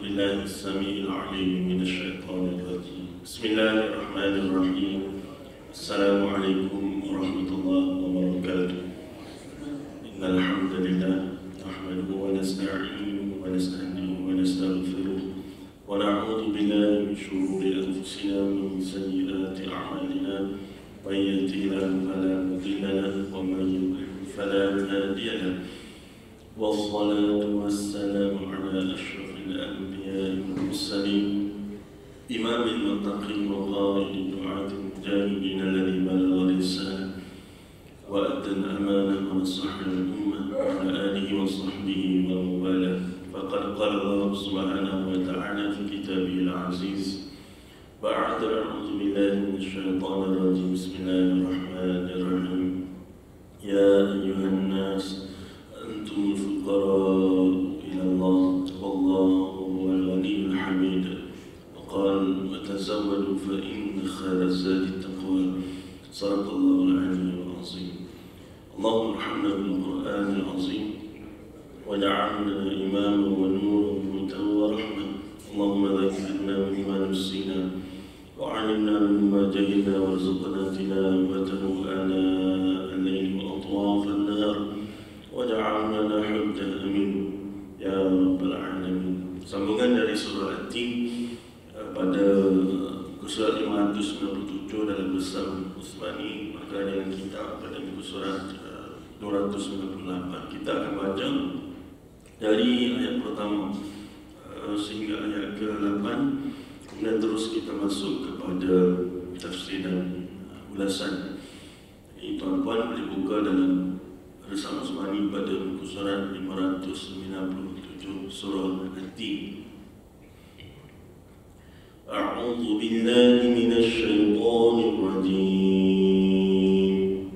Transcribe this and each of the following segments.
بالله السميع العليم من الشيطان الرجيم. بسم الله الرحمن الرحيم. السلام عليكم ورحمة الله وبركاته. إن الحمد لله نحمده ونستعينه ونستهديه ونستغفره ونعوذ بالله من شرور أنفسنا ومن سيئات أعمالنا. من يهده الله فلا مضل له ومن يضلل فلا هادي له. والصلاة والسلام على أشرف الأنبياء والمرسلين إمام المتقين وقائد الدعاة المجاهدين الذي بلغ الرسالة وأدى الأمانة ونصح الأمة وعلى آله وصحبه وموالاه. فقد قال الله سبحانه وتعالى في كتابه العزيز بعد أعوذ بالله من الشيطان الرجيم. بسم الله الرحمن الرحيم. يا أيها الناس أنتم الفقراء إلى الله والله هو الغني الحميد. وقال وتزودوا فإن خير الزاد التقوى. صدق الله العلي العظيم. اللهم ارحمنا بالقرآن العظيم وجعلنا إماما ونورا وهدى ورحمة. اللهم ذكرنا مما نسينا وعلمنا مما جهلنا وارزقنا تلاوته آناء الليل وأطراف النهار waj'alna lana hujjatan amin ya rabbal alamin. Sambungan dari surah At-Tin pada surat 597 dalam Besar Utsmani, maka dengan kita pada buku surat 298 kita akan baca dari ayat pertama sehingga ayat ke-8, kemudian terus kita masuk kepada tafsir dan ulasan. Tuan-tuan boleh buka dalam Bersama Utsmani pada buku surat 597 surah At-Tin. A'udzu billahi minasy syaithanir rajim.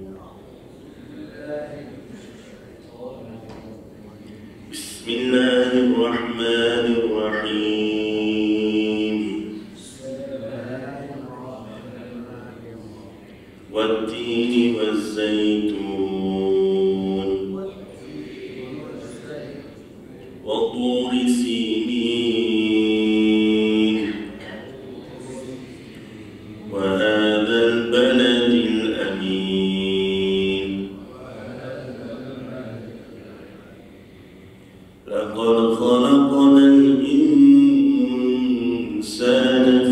Bismillahirrahmanirrahim. Wat-tini waz-zaitun وطور سينين وهذا البلد الأمين لقد خلقنا الإنسان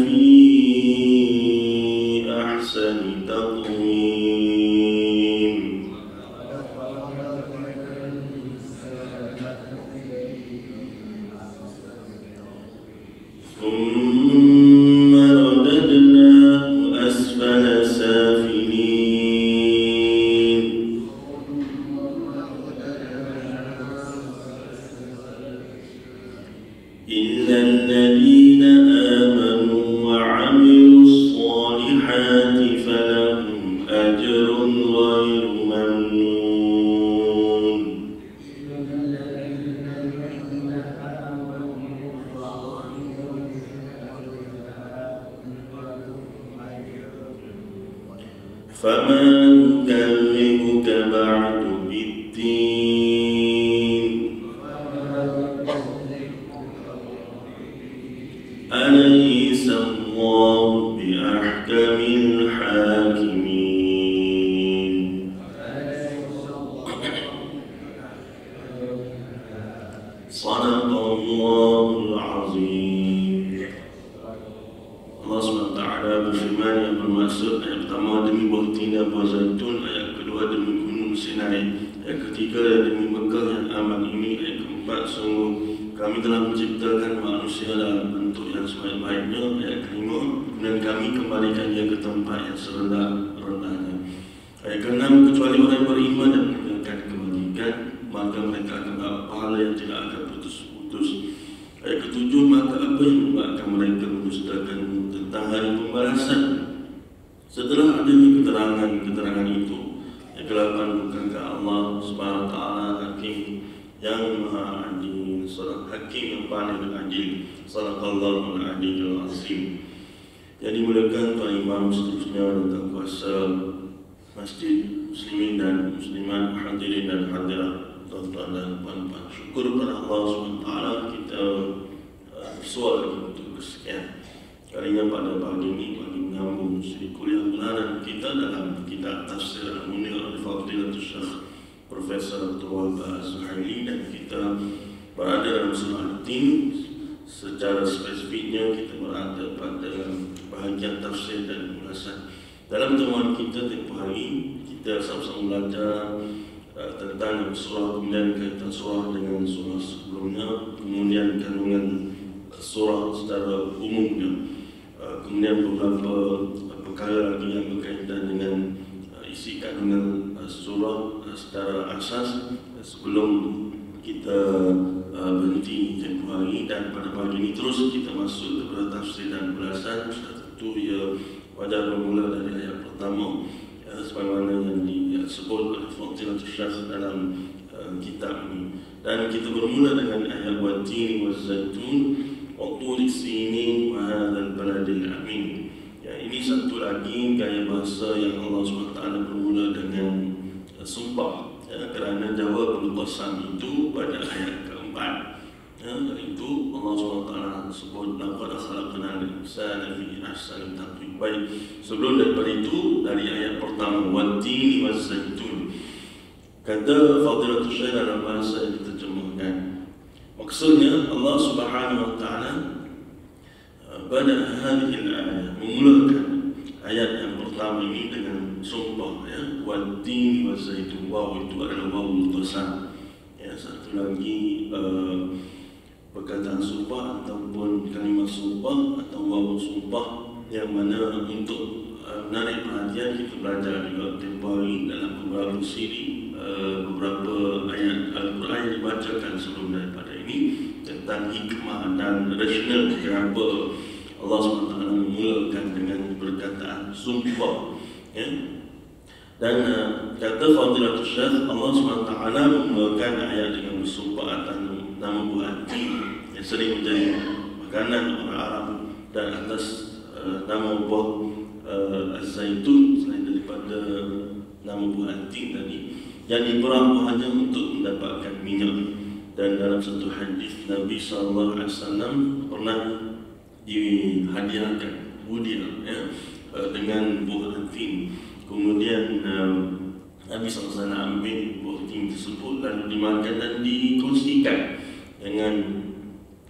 في أحسن تقويم ثم رددناه أسفل سافلين إلا الذين آمنوا وعملوا الصالحات فلهم أجر غير ممنون. فما يكذبك بعد بالدين أليس الله بأحكم الحاكمين. صدق الله العظيم. Allah SWT berfirman yang bermaksud ayat pertama demi buah tin dan buah zaitun, ayat kedua demi gunung Sinai, ayat ketiga demi Mekah yang aman ini, ayat keempat sungguh kami telah menciptakan manusia dalam bentuk yang sebaik-baiknya, ayat kelima dan kami kembalikan dia ke tempat yang serendah-rendahnya, ayat keenam kecuali orang yang beriman dan menegakkan kebajikan maka mereka akan dapat pahala yang tidak akan putus-putus. Ayat ketujuh, maka apa yang menyebabkan mereka mendustakan tentang hari pembalasan setelah adanya keterangan itu. Ayat ke-8, bukankah Allah Subhanahu wa taala Hakim yang Maha Adil, Surah Hakim yang paling adil. Sadaqallahul Aliyyul Azim. Yang dimuliakan Tuan Imam seterusnya dan Tuan Kuasa Masjid Muslimin dan Muslimat, hadirin dan hadirat, tuan-tuan dan puan-puan, syukur kepada Allah SWT kita suara untuk kesekian kalinya pada pagi ini bagi menyambung studi kuliah bulanan kita dalam kitab Tafsir Al-Munir Al-Fadilatul Syekh Profesor Dr. Wahbah Az-Zuhaili, dan kita berada dalam surah Al-Tin. Secara spesifiknya kita berada pada bahagian tafsir dan ulasan. Dalam temuan kita tempoh hari kita sama-sama belajar tentang surah, kemudian kaitan surah dengan surah sebelumnya, kemudian kandungan surah secara umumnya, kemudian beberapa perkara lagi yang berkaitan dengan isi kandungan surah secara asas sebelum kita berhenti tempoh hari. Dan pada pagi ini terus kita masuk kepada tafsir dan ulasan. Tentu ia wajar bermula dari ayat pertama sebagaimana yang disebut oleh Fadilatul Syekh dalam kitab ini, dan kita bermula dengan ayat Wat-tini waz-zaitun wa turi sinin wa hadzal baladil amin. Ya, ini satu lagi gaya bahasa yang Allah SWT bermula dengan sumpah, ya, kerana jawabul qasam itu pada ayat keempat. Itu Allah SWT sebut laqad khalaqnal insana fi ahsani taqwim. Baik, sebelum daripada itu, dari ayat pertama Wat-tini waz-zaitun, kata Fadilatul Syekh dalam bahasa yang diterjemahkan, maksudnya Allah Subhanahu wa taala pada hadhihi al-ayat memulakan ayat yang pertama ini dengan sumpah, ya, Wat-tini waz-zaitun. Waw itu adalah wawul qasam. Ya, satu lagi perkataan sumpah ataupun kalimat sumpah atau wawul sumpah yang mana untuk menarik perhatian kita belajar juga tempoh hari dalam beberapa siri, beberapa ayat Al-Quran yang dibacakan sebelum daripada ini tentang hikmah dan rasional kenapa Allah SWT memulakan dengan perkataan sumpah, ya. Dan kata Fadilatul Syekh, Allah SWT memulakan ayat dengan bersumpah atas nama buah tin yang sering menjadi makanan orang Arab, dan atas nama buah az-zaitun selain daripada nama buah tin tadi yang diperang buahnya untuk mendapatkan minyak. Dan dalam satu hadis Nabi SAW pernah dihadiahkan hadiah, ya, dengan buah tin. Kemudian Nabi SAW ambil buah tin tersebut lalu dimakan dan dikongsikan dengan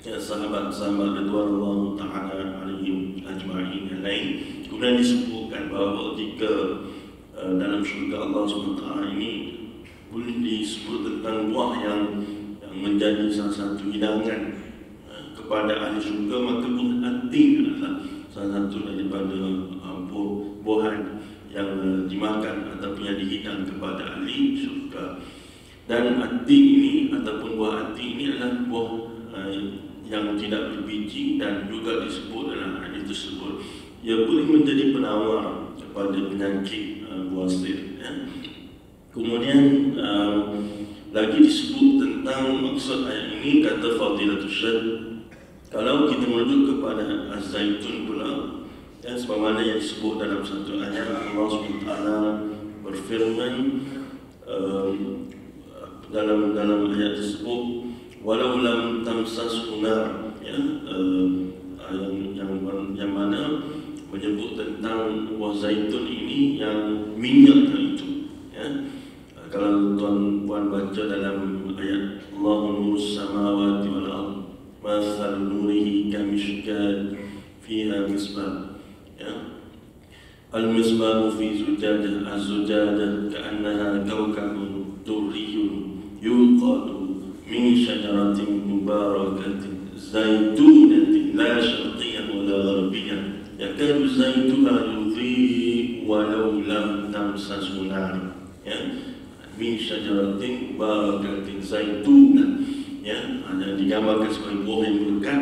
sahabat-sahabat radhiyallahu ta'ala alaihim ajma'in yang lain. Kemudian disebutkan bahawa jika dalam syurga Allah SWT ini boleh disebut tentang buah yang menjadi salah satu hidangan kepada ahli syurga, maka buah tin adalah salah satu daripada buah-buahan yang dimakan ataupun yang dihidang kepada ahli syurga. Dan ati ini ataupun buah ati ini adalah buah yang tidak berbiji, dan juga disebut dalam hadis tersebut ia boleh menjadi penawar kepada penyakit buasir, ya. Kemudian lagi disebut tentang maksud ayat ini, kata Fadilatul Syekh, kalau kita merujuk kepada az-zaitun pula, ya, sebagaimana yang disebut dalam satu ayat Allah SWT berfirman dalam ayat tersebut, walau lam tamsashu nar, ya, yang mana menyebut tentang buah zaitun ini yang minyaknya itu, ya. Kalau tuan-puan baca dalam ayat Allahu nurus samawati wal ardh masalu nurihi kamishkat fiha misbah, ya, al-misbah fi zujadah, az-zujadah ka'annaha kawkabun durriyun yuqadu min syajaratin mubarakatin zaitunatin la syarqiyyah wa la gharbiyyah yakadu zaituha yudhi'u walau lam tamsashu nar, ya, min syajaratin mubarakatin zaitunah, ya, ada digambarkan sebagai buah yang berkat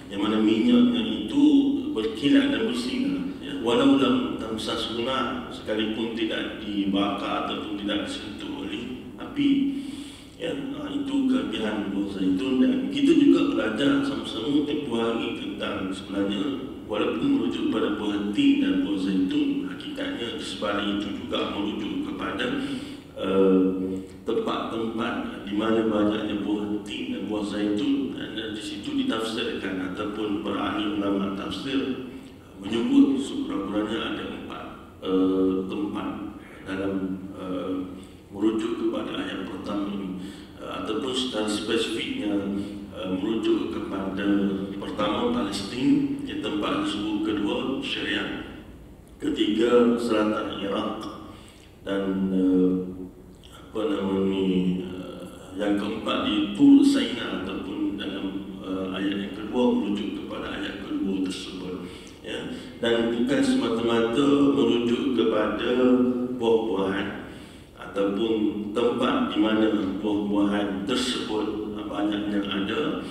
yang mana minyaknya itu berkilat dan bersinar, ya, walau lam tamsashu nar, sekalipun tidak dibakar ataupun tidak disentuh oleh api, ya. Itu kelebihan buah zaitun. Dan kita juga belajar sama-sama tempoh hari tentang sebenarnya walaupun merujuk pada buah tin dan buah zaitun, hakikatnya sebalik itu juga merujuk kepada tempat-tempat di mana banyaknya buah tin dan buah zaitun, dan di situ ditafsirkan ataupun ulama tafsir menyebut sekurang-kurangnya ada 4 tempat dalam merujuk kepada ayat pertama ini, ataupun secara spesifiknya merujuk kepada pertama Palestin, yang tempat tersebut, kedua Syria, ketiga selatan Iraq, dan yang keempat di Tur Saina, ataupun dalam ayat yang kedua merujuk kepada ayat kedua tersebut, ya. Dan bukan semata-mata merujuk kepada buah-buahan ataupun tempat di mana buah-buahan tersebut banyak yang ada,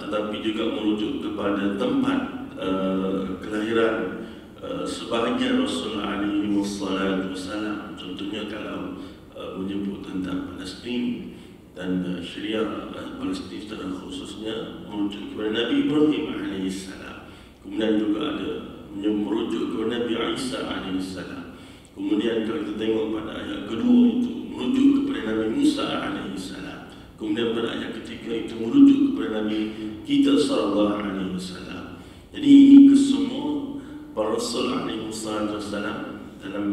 tetapi juga merujuk kepada tempat kelahiran sebahagian Rasulullah alaihi wasallam. Contohnya kalau menyebut tentang Palestin dan Syria, Palestin secara khususnya merujuk kepada Nabi Ibrahim alaihissalam. Kemudian juga ada merujuk kepada Nabi Isa alaihissalam. Kemudian kalau kita tengok pada ayat kedua itu merujuk kepada Nabi Musa alaihissalam. Kemudian pada ayat ketiga itu merujuk kepada Nabi kita sallallahu alaihi wasallam. Jadi ini kesemua para Rasul alaihi wasallam dalam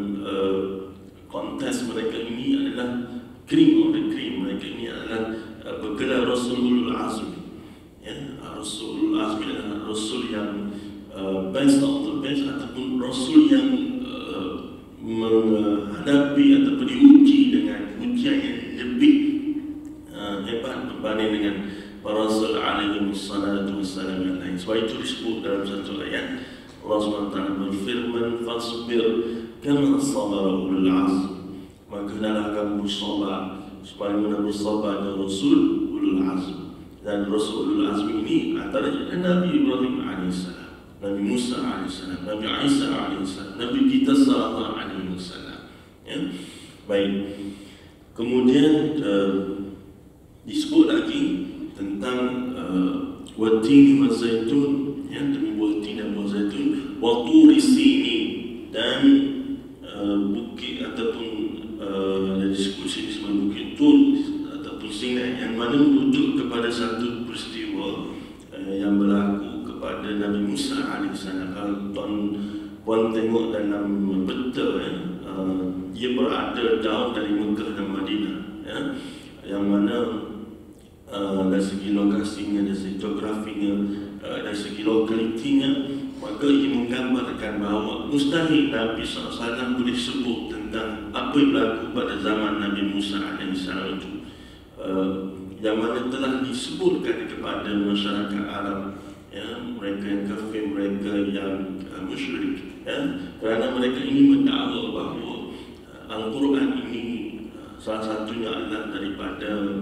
konteks mereka ini adalah cream of the cream. Mereka ini adalah bergelar Rasulul Azmi, ya. Rasulul Azmi adalah Rasul yang best of the best, ataupun Rasul yang menghadapi ataupun diuji dengan ujian yang lebih hebat berbanding dengan para Rasul alaihi wasallam yang lain. Sebab itu disebut dalam satu ayat Allah SWT berfirman, "Fasbir kama sabara ulul azm." Maka hendaklah kamu bersabar sebagaimana bersabarnya Rasul ulul azm. Dan Rasul ulul azm ini antaranya Nabi Ibrahim alaihissalam, Nabi Musa alaihissalam, Nabi Isa alaihissalam, Nabi kita sallallahu alaihi wasallam, ya. Baik. Kemudian disebut lagi tentang watini wa zaitun, ya, demi watini dan buah zaitun, wa turi sinin, dan bukit ataupun disebut sini sebagai bukit Tur ataupun Sinai, yang mana merujuk kepada satu peristiwa yang berlaku kepada Nabi Musa alaihissalam. Kalau tuan tengok dalam peta, ya, dia berada jauh dari Mekah dan Madinah, ya, yang mana dari segi lokasinya, dari segi geografinya, dari segi lokalitinya, maka ia menggambarkan bahawa mustahil Nabi SAW boleh sebut tentang apa yang berlaku pada zaman Nabi Musa alaihissalam itu, yang mana telah disebutkan kepada masyarakat Arab, ya, mereka yang kafir, mereka yang musyrik, ya, kerana mereka ini mendakwa bahawa Al-Quran ini salah satunya adalah daripada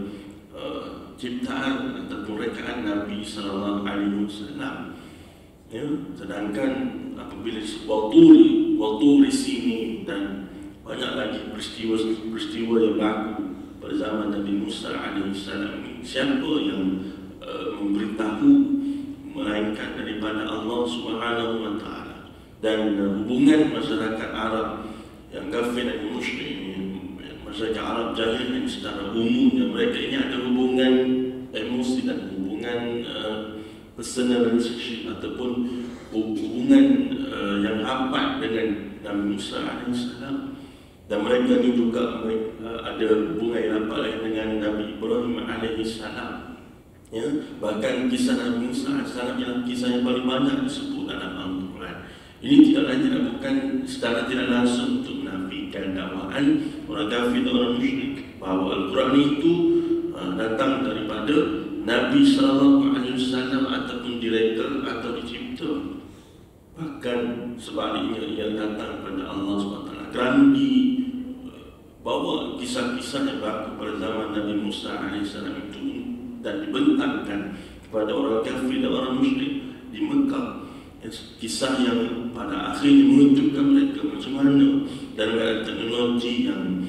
ciptaan ataupun rekaan Nabi sallallahu alaihi wasallam, ya. Sedangkan apabila sebuah turi sini dan banyak lagi peristiwa yang berlaku pada zaman Nabi Musa alaihissalam ini, siapa yang memberitahu melainkan daripada Allah Subhanahu wa taala. Dan hubungan masyarakat Arab yang kafir dan musyrik, masyarakat Arab jahil yang secara umumnya mereka ini ada hubungan emosi dan hubungan personal relationship ataupun hubungan yang rapat dengan Nabi Musa alaihissalam. Dan mereka ini juga ada hubungan yang rapat dengan Nabi Ibrahim alaihissalam, ya. Bahkan kisah Nabi Musa alaihissalam ialah kisah yang paling banyak disebut dalam Al-Quran. Ini tidak lain bukan secara tidak langsung untuk menafikan dakwaan orang kafir dan orang musyrik bahawa Al-Quran itu datang daripada Nabi sallallahu alaihi wasallam ataupun direka atau dicipta. Bahkan sebaliknya ia datang daripada Allah SWT. Kerana dibawa kisah-kisah yang berlaku pada zaman Nabi Musa alaihissalam itu dan dibentangkan kepada orang kafir dan orang musyrik di Mekah. Kisah yang pada akhirnya menunjukkan mereka macam mana dan teknologi yang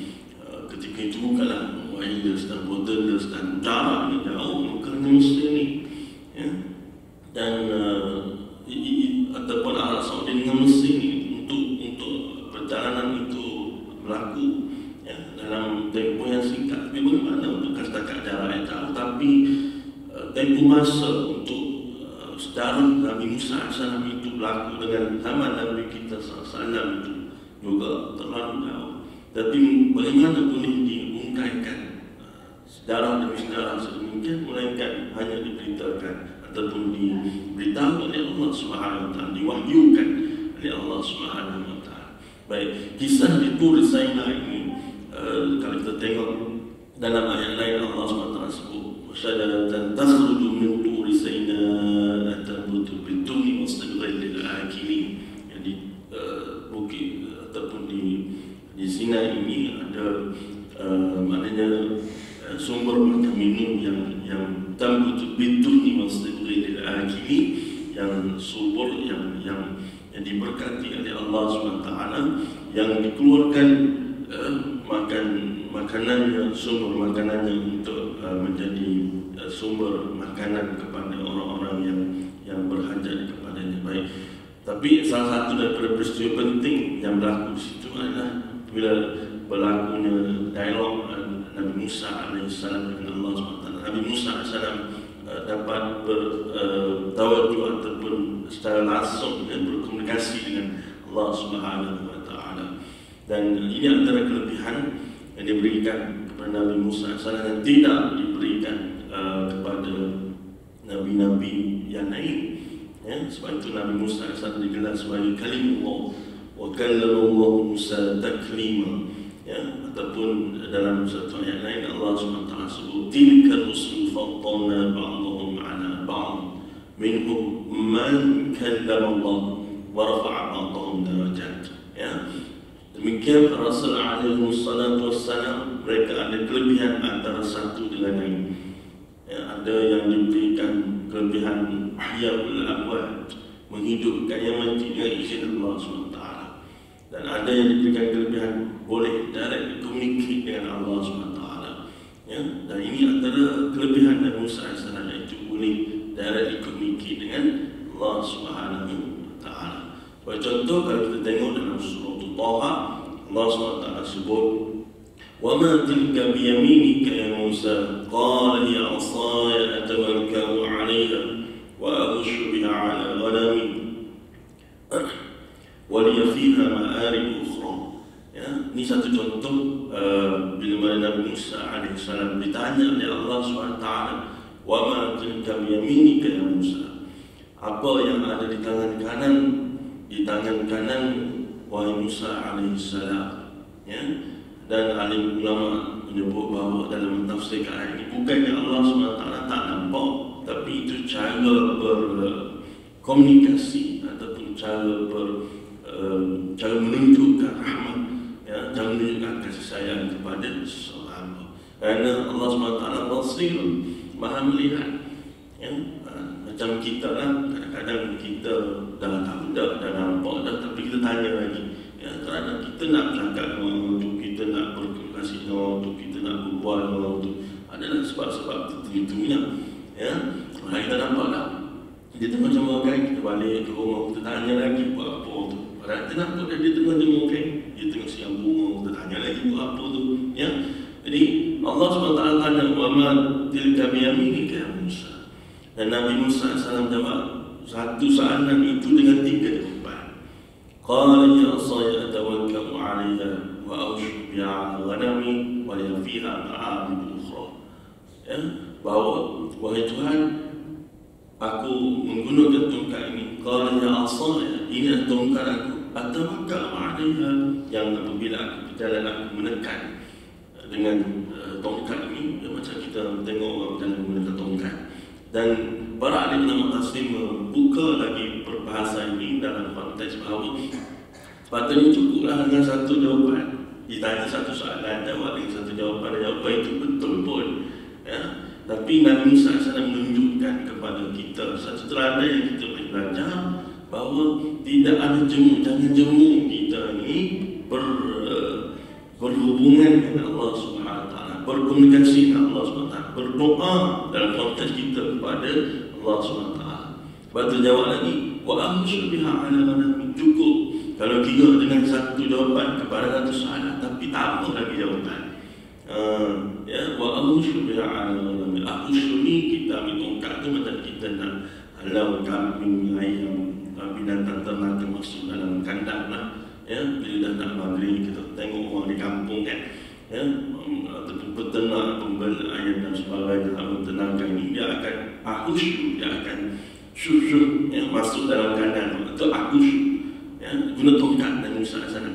ketika itu bukanlah wireless dan borderless dan jarak yang jauh kerana Mesir ni, ya. Dan ataupun Arab Saudi dengan Mesir ni untuk perjalanan itu berlaku, ya, dalam tempoh yang singkat. Tapi bagaimana untuk setakat jarak yang jauh, tapi tempoh masa untuk sejarah Nabi Musa AS itu berlaku dengan zaman Nabi kita SAW itu juga terlalu jauh. Tapi bagaimana boleh diungkaikan sejarah demi sejarah sedemikian, melainkan hanya diberitakan ataupun diberitahu oleh Allah Subhanahu Wa Taala, diwahyukan oleh Allah Subhanahu Wa Taala. Baik, kisah di Tur Sinai ini kalau kita tengok dalam ayat lain Allah SWT sebut syajaratan takhruju min turi Sinai tabutu biduni wastabghil lil akilin. Jadi bukit ataupun di Sinai ini ada maknanya sumber mata minum yang tabutu biduni wastabghil lil akilin, yang subur yang diberkati oleh Allah SWT, yang dikeluarkan makanannya, sumber makanannya untuk menjadi sumber makanan kepada orang-orang yang berhajat kepadanya. Baik, tapi salah satu daripada peristiwa penting yang berlaku di situ adalah bila berlakunya dialog Nabi Musa AS dengan Allah SWT. Nabi Musa AS dapat bertawadhu ataupun secara langsung berkomunikasi dengan Allah Subhanahu Wa Taala. Dan ini antara kelebihan yang diberikan kepada Nabi Musa AS yang tidak diberikan kepada nabi-nabi yang lain. Ya, sebab itu Nabi Musa AS digelar sebagai kalimullah wa kallama Musa taklima. Ya, ataupun dalam satu ayat lain Allah SWT sebut tilka rusul faddalna ba'dahum 'ala ba'd minhum man kallama Allah wa rafa'a ba'dahum darajat. Ya, demikian Rasul alaihi salatu wassalam, mereka ada kelebihan antara satu dengan lain. Ya, ada yang diberikan kelebihan ahyaul amwat, menghidupkan yang mati dengan izin Allah SWT. Dan ada yang diberikan kelebihan boleh direct communicate dengan Allah SWT. Ya, dan ini antara kelebihan Nabi Musa AS, iaitu boleh direct communicate dengan Allah Subhanahu Wa Taala. Sebagai contoh, kalau kita tengok dalam surah Taha, Allah SWT sebut وَمَا تِلْكَ بِيَمِينِكَ يَا مُوسَى قَالَ هِيَ عَصَايَ أَتَوَكَّأُ عَلَيْهَا وَأَهُشُّ بِهَا عَلَى غَنَمِي وَلِيَ فِيهَا مَآرِبُ أُخْرَى. Ya, ini satu contoh bila Nabi Musa AS ditanya oleh Allah SWT, وَمَا تِلْكَ بِيَمِينِكَ يَا مُوسَى, apa yang ada di tangan kanan wahai Musa AS. Ya, dan alim ulama menyebut bahawa dalam mentafsirkan ayat ini bukannya Allah SWT tak nampak, tapi itu cara berkomunikasi ataupun cara menunjukkan rahmat, ya, cara menunjukkan kasih sayang kepada seseorang. Kerana Allah SWT basir, maha melihat. Ya, macam kita lah, kadang-kadang kita dah tahu dah nampak dah, tapi kita tanya lagi. Ya, kerana kita nak bercakap dengan orang tu, kita nak berkomunikasi dengan orang tu, kita nak berbual dengan orang tu, adalah sebab-sebab tertentunya. Ya, kalau kita nampak tak, dia tengah jemur kain, kita balik ke rumah, kita tanya lagi buat apa tu. Padahal kita nampak dia tengah jemur kain, dia tengah siam bunga, kita tanya lagi buat apa tu. Ya, jadi Allah SWT tanya, وَمَا تِلْكَ بِيَمِينِكَ يَا مُوسَى. Dan Nabi Musa SAW jawab satu soalan itu dengan 3 jawapan. قال يا عصاي أتوكل عليها وأوش بها على غنمي ولي فيها مآرب أخرى. Ya, bahawa wahai Tuhan, aku menggunakan tongkat ini. Qala ya asaya, ini tongkat aku. Atawakkal 'alaiha, yang apabila aku berjalan aku menekan dengan tongkat ini, ya, macam kita tengok orang berjalan menggunakan tongkat. Dan para ahli ulama tafsir membuka lagi perbahasan ini dalam konteks bahawa sepatutnya cukuplah dengan satu jawapan. Ditanya satu soalan, jawab dengan satu jawapan, dan jawapan itu betul pun. Ya, tapi Nabi Musa SAW menunjukkan kepada kita satu teladan yang kita boleh belajar, bahawa tidak ada jemu, jangan jemu kita ini berhubungan dengan Allah SWT, berkomunikasi dengan Allah SWT, berdoa dalam konteks kita kepada Allah SWT. Lepas tu jawab lagi, وَأَهُشُ بِهَا عَلَى غَنَمِي, cukup kalau kira dengan satu jawapan kepada satu soalan, tapi tambah lagi jawapan. Ya, وَأَهُشُ بِهَا عَلَى غَنَمِي. Ahushu ni kita ambil tongkat tu macam kita nak halau kambing, ayam, binatang ternak masuk dalam kandang lah. Ya, bila dah nak maghrib kita tengok orang di kampung kan, ya, ataupun peternak pembeli ayam dan sebagainya, peternakan ini dia akan dia akan syuh yang masuk dalam kandang itu ya, guna tongkat dan misalnya sana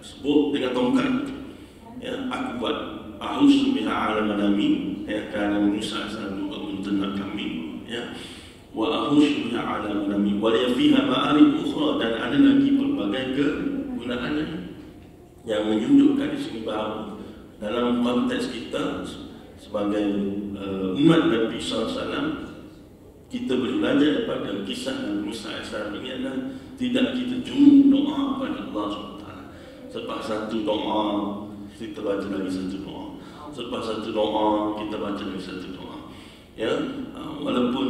sebut dengan tongkat ya, aku buat biha ala manami ya, kerana misalnya sana juga ternak kami ya, wa biha ala manami wa liya fiha ma'arib ukhra, dan ada lagi pelbagai kegunaannya yang menunjukkan di sini bahawa dalam konteks kita sebagai umat Nabi SAW, kita boleh belajar daripada kisah Nabi Musa AS ini adalah tidak kita cuma doa kepada Allah SWT. Selepas satu doa kita baca lagi satu doa, selepas satu doa kita baca lagi satu doa. Ya, walaupun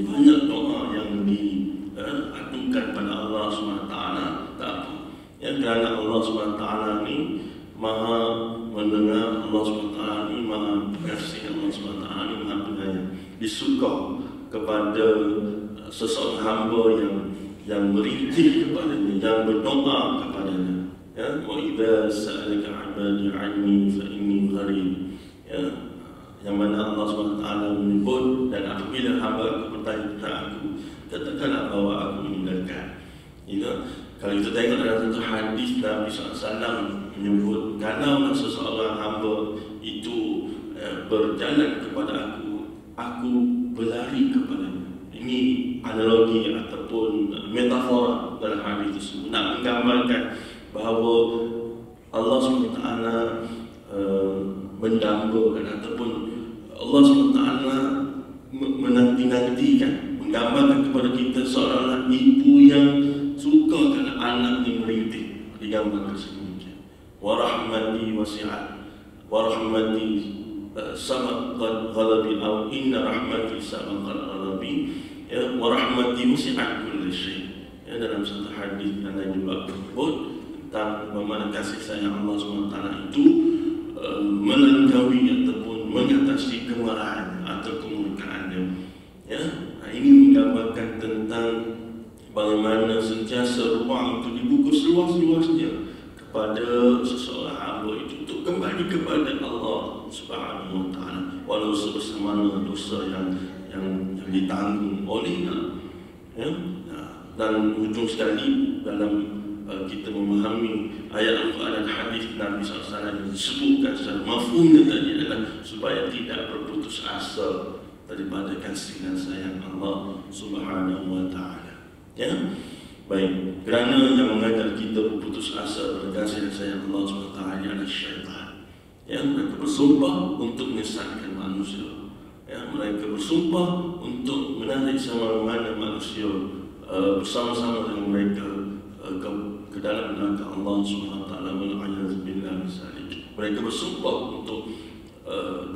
banyak doa yang diadukan pada Allah SWT, tak apa. Ya, kerana Allah SWT ni Maha mendengar, Allah SWT ni Maha pengasih, Allah SWT ni Maha penyayang. Disuka kepada seseorang hamba yang merintih kepadanya, yang berdoa kepadanya. Ya, wa idza sa'alaka 'ibadi 'anni fa inni qarib. Ya, yang mana Allah SWT menyebut, dan apabila hamba aku bertanya kepada aku, katakanlah bahawa aku ini dekat. Ya, kalau kita tengok dalam satu hadis Nabi SAW menyebut, kalau seseorang hamba itu berjalan kepada aku berlari kepadanya. Ini analogi ataupun metafora dalam hadis tersebut nak menggambarkan bahawa Allah SWT mendambakan ataupun Allah SWT menanti-nantikan, menggambarkan kepada kita seorang ibu yang suka kerana anak yang merintih, digambarkan sedemikian. Wa rahmati wasi'at, wa rahmati sabaqat ghadabi, atau inna rahmati sabaqat ghadabi, ya, wa rahmati wasi'at kulli syai'. Ya, dalam satu hadis yang lain juga menyebut tentang bagaimana kasih sayang Allah SWT itu melampaui ataupun mengatasi kemarahan atau kemurkaannya. Ya, ini menggambarkan tentang bagaimana sentiasa ruang itu dibuka seluas-luasnya kepada seseorang hamba itu untuk kembali kepada Allah Subhanahu Wa Taala, walau sebagaimana dosa yang ditanggung olehnya. Ya, dan ujung sekali dalam kita memahami ayat Al-Quran dan hadis Nabi SAW yang disebutkan secara mafhumnya tadi adalah supaya tidak berputus asa daripada kasih dan sayang Allah Subhanahu Wa Taala. Ya, baik, kerana yang mengajar kita berputus asa pada kasih dan sayang Allah SWT adalah syaitan. Ya, mereka bersumpah untuk menyesatkan manusia. Ya, mereka bersumpah untuk menarik sama mana manusia bersama-sama dengan mereka ke dalam neraka Allah SWT. Mereka bersumpah untuk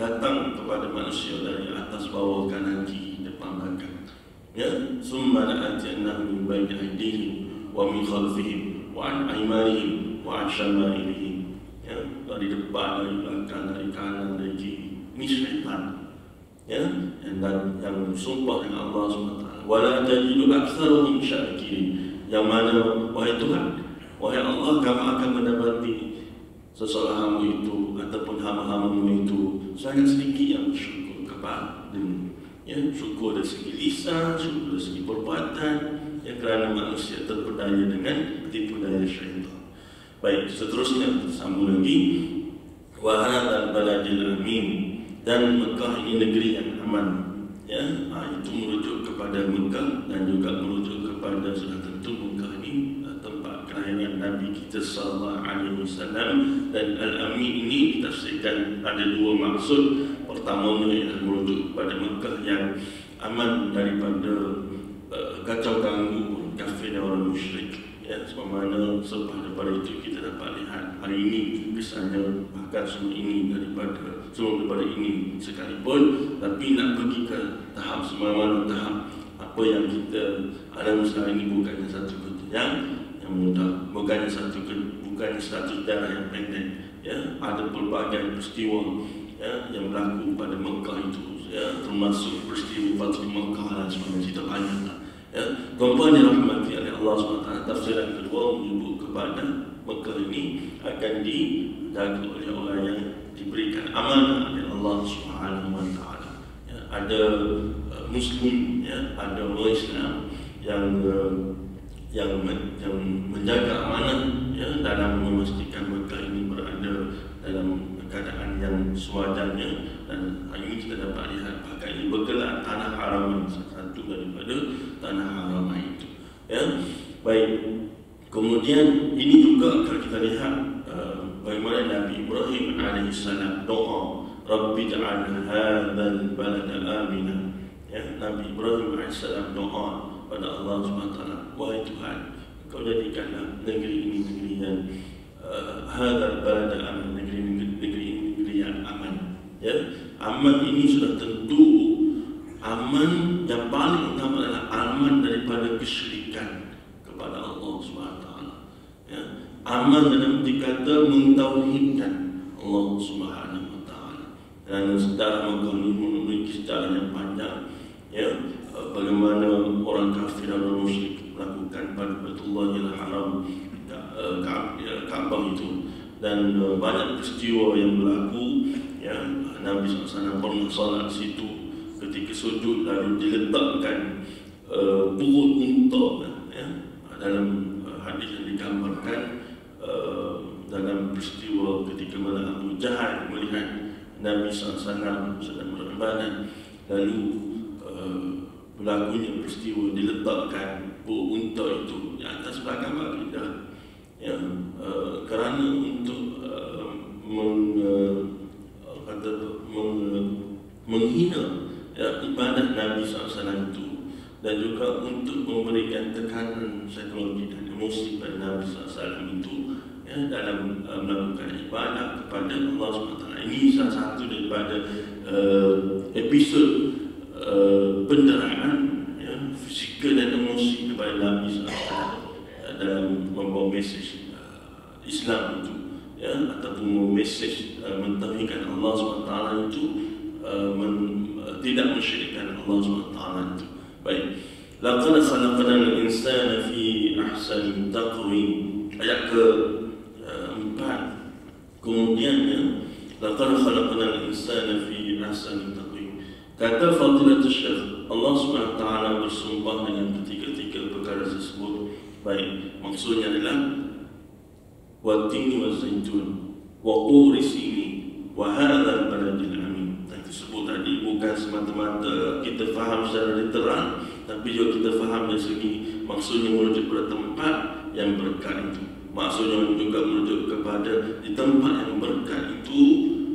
datang kepada manusia dari atas, bawah, kanan, kiri, depan, belakang. Ya, summa la'atiyannahum min bayni aydihim wa min khalfihim wa an aymanihim wa an syama'ilihim. Ya, dari depan, dari belakang, dari kanan, dari kiri. Ini syaitan. Ya, dan yang bersumpah dengan Allah SWT. Wala tajidu aktsaruhum syakirin. Yang mana, wahai Tuhan, wahai Allah, kamu akan mendapati seseorang hamba itu ataupun hamba-hambamu itu sangat sedikit yang bersyukur kepada-Mu. Ya, syukur dari segi lisan, syukur dari segi perbuatan, ya, kerana manusia terpedaya dengan tipu daya syaitan. Baik, seterusnya sambung lagi. Wa hadzal baladil amin, dan Mekah ini negeri yang aman. Ya, itu merujuk kepada Mekah dan juga merujuk kepada sudah tentu Mekah ini tempat kelahiran Nabi kita sallallahu alaihi wasallam. Dan al-amin ini ditafsirkan ada dua maksud. Pertamanya ialah merujuk kepada Mekah yang aman daripada kacau ganggu kafir dan orang musyrik. Ya, sebagaimana selepas daripada itu kita dapat lihat hari ini kesannya bahkan semua ini daripada ini sekalipun, tapi nak pergi ke tahap semana tahap apa yang kita alami sekarang ini bukannya satu kerja yang mudah, bukannya satu darah yang pendek. Ya, ada pelbagai peristiwa, ya, yang berlaku pada Mekah itu ya, termasuk peristiwa Fathul Makkah dan sebagainya, cerita banyak lah. Ya, tuan-tuan dirahmati oleh Allah SWT, tafsiran kedua menyebut kepada Mekah ini akan dijaga oleh orang yang diberikan amanah oleh Allah SWT. Ya, ada Muslim, ya, ada orang Islam yang menjaga amanah, ya, dalam memastikan Mekah ini berada dalam keadaan yang sewajarnya. Dan hari ini kita dapat lihat bahkan ini bergelar tanah haram, satu daripada tanah haram itu. Ya, baik. Kemudian ini juga kalau kita lihat bagaimana Nabi Ibrahim alaihissalam doa, Rabbi ja'al hadzal balada amina. Ya, Nabi Ibrahim alaihissalam doa pada Allah SWT, wahai Tuhan, Kau jadikanlah negeri ini negeri yang hadzal balada amin, negeri ini yang aman. Ya, aman ini sudah tentu aman yang paling utama adalah aman daripada kesyirikan kepada Allah SWT. Ya, aman dalam dikata mentauhidkan Allah SWT. Dan sejarah Mekah ini memiliki sejarah yang panjang. Ya, bagaimana orang kafir dan orang musyrik melakukan pada Baitullahil Haram, Kaabah itu, dan banyak peristiwa yang berlaku. Ya, Nabi SAW pernah salat situ, ketika sujud lalu diletakkan perut unta, ya, dalam hadis yang digambarkan dalam peristiwa ketika mana Abu Jahal melihat Nabi SAW sedang beribadah, lalu berlakunya peristiwa diletakkan perut unta itu di atas belakang baginda, ya, kerana untuk menghina, ya, ibadah Nabi SAW itu, dan juga untuk memberikan tekanan psikologi dan emosi pada Nabi SAW itu, ya, dalam melakukan ibadah kepada Allah SWT. Ini salah satu daripada episod penderaan, ya, fizikal dan emosi kepada Nabi SAW dalam membawa mesej Islam itu, ya, ataupun membawa mesej mentauhidkan Allah SWT itu, tidak mensyirikkan Allah SWT itu. Baik. Laqad khalaqnal insana fi ahsani taqwim. Ayat ke-4. Kemudian, ya, laqad khalaqnal insana fi ahsani taqwim. Kata Fadilatul Syekh, Allah SWT bersumpah dengan ketiga-tiga perkara tersebut. Baik, maksudnya adalah wat-tini waz-zaitun wa turi sini wa hadzal baladil amin. Tersebut tadi bukan semata-mata kita faham secara literal, tapi juga kita faham dari segi maksudnya merujuk kepada tempat yang berkat itu. Maksudnya juga merujuk kepada di tempat yang berkat itu,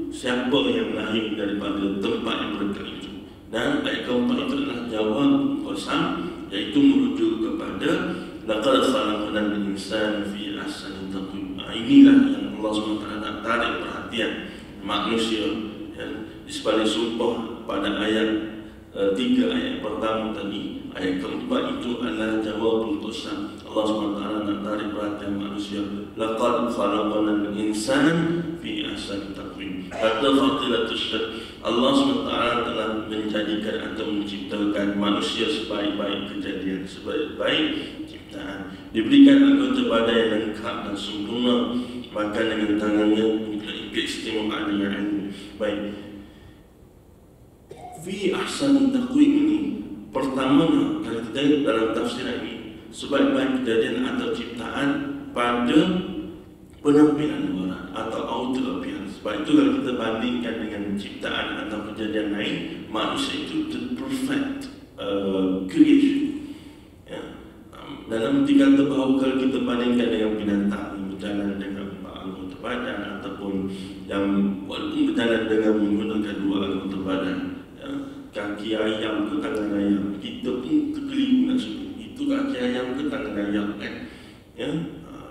siapa yang lahir daripada tempat yang berkat itu. Dan ayat keempat itu adalah jawab qasam, iaitu merujuk kepada laqad khalaqnal insana fi ahsani taqwim. Inilah yang Allah SWT nak tarik perhatian manusia, ya, di sebalik sumpah pada ayat 3 ayat pertama tadi. Ayat keempat itu adalah jawabul qasam. Allah SWT nak tarik perhatian manusia, laqad khalaqnal insana fi ahsani taqwim. Kata Fadilatul Syekh, Allah SWT telah menjadikan atau menciptakan manusia sebaik-baik kejadian, sebaik-baik ciptaan. Diberikan anggota badan yang lengkap dan sempurna, makan dengan tangannya, memiliki keistimewaan yang ilmu. Baik, fi ahsani taqwim ini, pertama kalau kita lihat dalam tafsiran ini, sebaik-baik kejadian atau ciptaan pada penampilan luar atau outer appearance. Sebab itu kalau kita bandingkan dengan ciptaan atau kejadian lain, manusia itu the perfect creation. Ya. Dalam arti kata bahawa kalau kita bandingkan dengan binatang yang berjalan dengan anggota badan, ataupun yang walaupun berjalan dengan menggunakan dua anggota badan, ya, kaki ayam ke tangan ayam, kita pun terkeliru nak sebut itu kaki ayam ke tangan ayam, kan? Ya,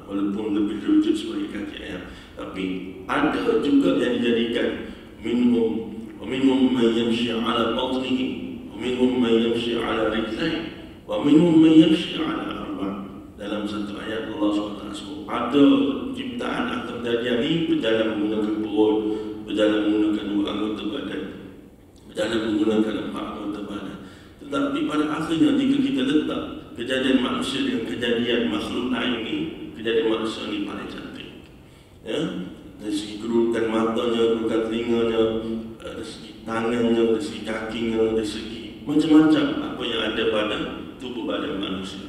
walaupun lebih rujuk sebagai kaki ayam, tapi ada juga yang dijadikan minhum man yamshi ala batnihi wa minhum man yamshi ala rijlain wa minhum man yamshi ala arba'. Dalam satu ayat Allah SWT sebut ada ciptaan atau kejadian ini berjalan menggunakan perut, berjalan menggunakan dua anggota badan, dalam menggunakan 4 anggota badan. Tetapi pada akhirnya jika kita letak kejadian manusia dengan kejadian makhluk lain ini, kejadian manusia ini paling cantik. Ya, dari segi kedudukan matanya, kedudukan telinganya, dari segi tangannya, dari segi kakinya, dari segi macam-macam apa yang ada pada tubuh badan manusia.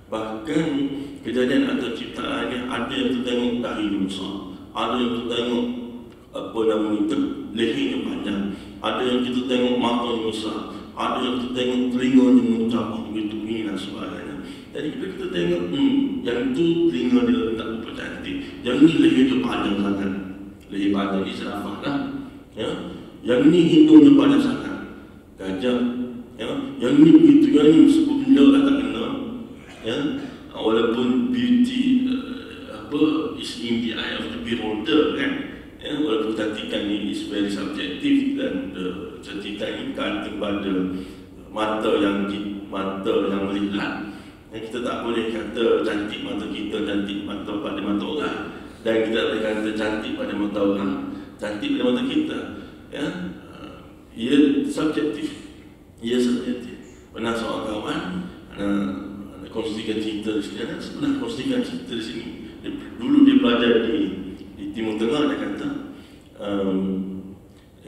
Bahkan kejadian atau ciptaan ini ada yang tertengok dahinya besar, ada yang tertengok apa namanya lehernya panjang, ada yang kita tengok matanya besar, ada yang kita tengok telinganya mencapai begitu ini dan sebagainya. Jadi kita tengok yang itu telinga dia tak berapa cantik, yang ini leher dia panjang sangat, leher panjang ni serafah dah, ya. Yang ini hidungnya panjang sangat, gajah, ya. Yang ini begitu, yang ini sebuah benda lah tak kena, ya. Walaupun beauty is in the eye of the beholder kan, ya. Walaupun kecantikan ini is very subjective dan kecantikan ini gantung pada mata yang melihat. Yang kita tak boleh kata cantik mata kita, cantik mata pada mata orang, dan kita tak boleh kata cantik pada mata orang, cantik pada mata kita. Ya, ia subjektif. Ia subjektif. Pernah seorang kawan kongsikan cerita di sini, sebenarnya kongsikan cerita di sini. Dulu dia belajar di Timur Tengah, dia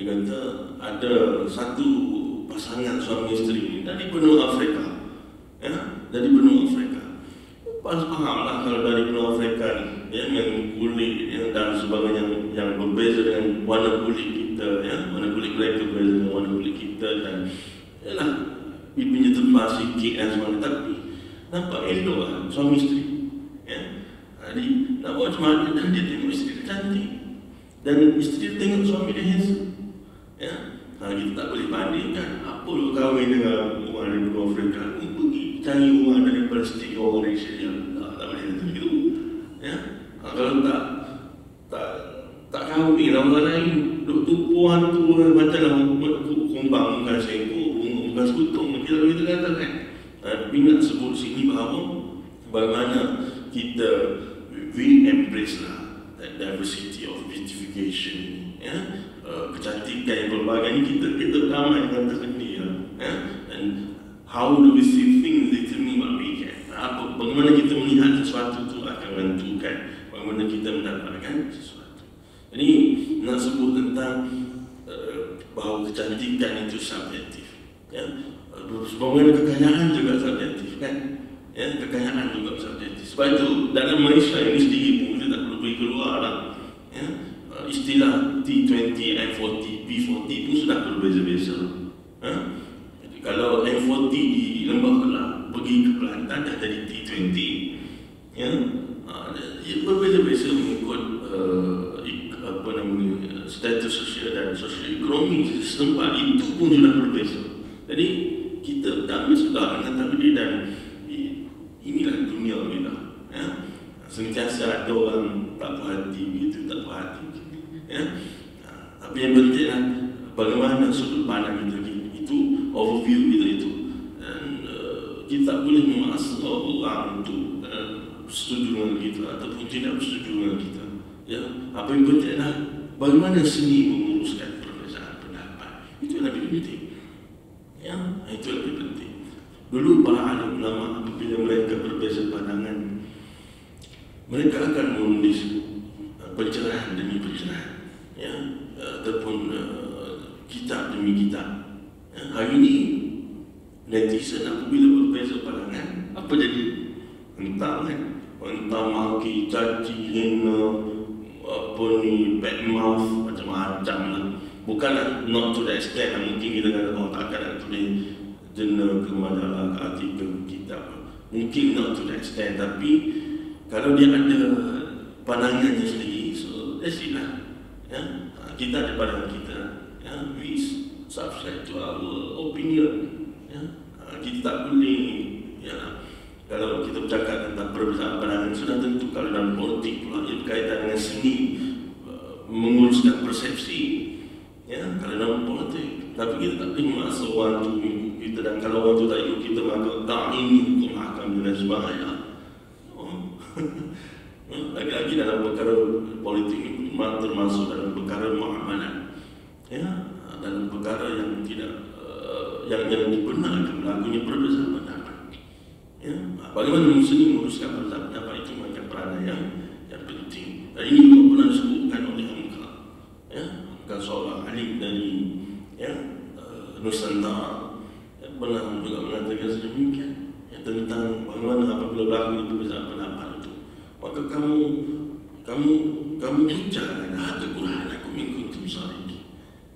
kata ada satu pasangan suami isteri dari benua Afrika, ya, dari benua Afrika. Fahamlah kalau dari benua Afrika, ya, yang kulit yang dan sebagainya yang berbeza dengan warna kulit kita, ya, warna kulit mereka berbeza dengan warna kulit kita, dan yalah pipinya tebal sikit dan sebagainya, tapi nampak elok lah suami isteri, ya. Jadi nak buat macam mana, dan dia tengok isteri dia cantik dan isteri dia tengok suami dia handsome, ya. Kita tak boleh bandingkan. Apa lu kahwin dengan orang dari benua Afrika, pergi cari orang dari Palestin, orang dari Syria, tak boleh kata begitu, ya. Kalau tak kahwin lah orang lain, duk tupuan tu macam kumbang bukan sengkok, bukan sekutung, kita boleh kata kan. Tapi nak sebut sini bahawa bagaimana kita we embrace lah that diversity of beautification, ya. Kecantikan yang berbagai ini kita ramai dengan terkenal, ya. And how do we see things determine what we can. Bagaimana kita melihat sesuatu itu akan menentukan bagaimana kita mendapatkan sesuatu. Jadi nak sebut tentang bahawa kecantikan itu subjektif, ya. Bagaimana kekayaan juga subjektif kan, ya, kekayaan juga subjektif. Sebab itu dalam Malaysia ini sendiri pun kita tak perlu pergi keluar lah, ya. Istilah T20, M40, P40 pun sudah berbeza-beza, ha? Jadi kalau M40 di Lembah Kelang pergi ke Kelantan dah jadi T20, ya. Ia berbeza-beza mengikut apa namanya status sosial dan sosioekonomi setempat itu pun sudah berbeza. Jadi kita kami sudah dengan takdir dan inilah dunia kita, ya. Sentiasa ada orang tak puas hati begitu, tak puas hati, ya. Tapi yang pentinglah bagaimana sudut pandang kita itu, overview kita itu, dan kita tak boleh memaksa orang untuk setuju dengan kita ataupun tidak setuju dengan kita, ya. Apa yang pentinglah bagaimana seni menguruskan perbezaan pendapat, itu yang lebih penting, ya. Itu yang lebih penting. Dulu para alim ulama apabila mereka berbeza pandangan, mereka akan menulis pencerahan demi pencerahan, ya, ataupun kitab demi kitab. Ya, hari ini netizen apabila berbeza pandangan, apa jadi? Entah kan, entah maki, caci, hina, apa ni, bad mouth, macam-macam lah. Bukanlah not to the extent lah, mungkin kita kata takkan nak tulis jurnal ke majalah, ke artikel, ke kitab. Mungkin not to the extent, tapi kalau dia ada pandangannya sendiri, so that's it lah, ya. Kita ada pandangan kita, ya. We subscribe to our opinion, ya. Kita tak boleh, ya. Kalau kita bercakap tentang perbezaan pandangan, sudah tentu kalau dalam politik pula ia berkaitan dengan seni, menguruskan persepsi, ya, kalau dalam politik. Tapi kita tak boleh memaksa orang tu ikut kita, dan kalau orang tu tak ikut kita, maka tak ini hukum hakam dan sebagainya. Lagi-lagi dalam perkara politik ini termasuk dalam perkara muamalah, ya. dalam perkara yang tidak yang dibenarkan berlakunya perbezaan pendapat. Ya, bagaimana Muslim menguruskan perbezaan pendapat itu macam peranan yang penting. Dan ini juga pernah disebutkan oleh Hamka. Ya, Hamka seorang alim dari Nusantara yang pernah juga mengatakan sedemikian tentang bagaimana apabila berlaku perbezaan pendapat itu, maka kamu hujahkan hati Quran aku mengikuti sahih.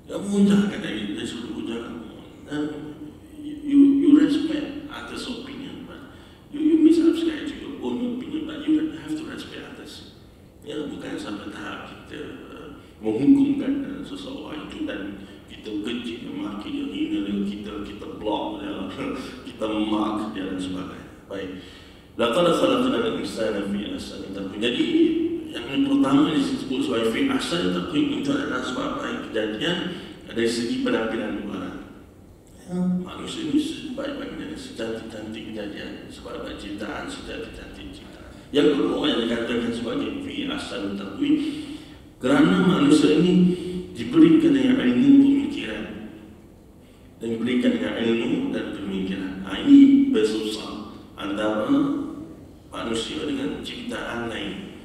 Kamu hujahkan dari sudut hujah dan you respect others' opinion, but you subscribe to your own opinion, but you have to respect others. Ya, bukan sampai tahap kita menghukumkan seseorang itu dan kita keji, memaki dia, hina dia, kita block dia, kita mark dia dan sebagainya. Baik. Laqad khalaqnal insana fi ahsani taqwim. Jadi yang pertama disebut sebagai fi ahsani taqwim itu adalah sebagai kejadian dari segi penampilan luar. Ya, manusia ini sebaik-baiknya secantik-cantik kejadian, sebaik-baik ciptaan, secantik-cantik ciptaan. Yang kedua yang dikatakan sebagai fi ahsani taqwim kerana manusia ini diberikan dengan ilmu pemikiran dan diberikan dengan ilmu dan pemikiran. Ini bersusah antara manusia dengan ciptaan lain.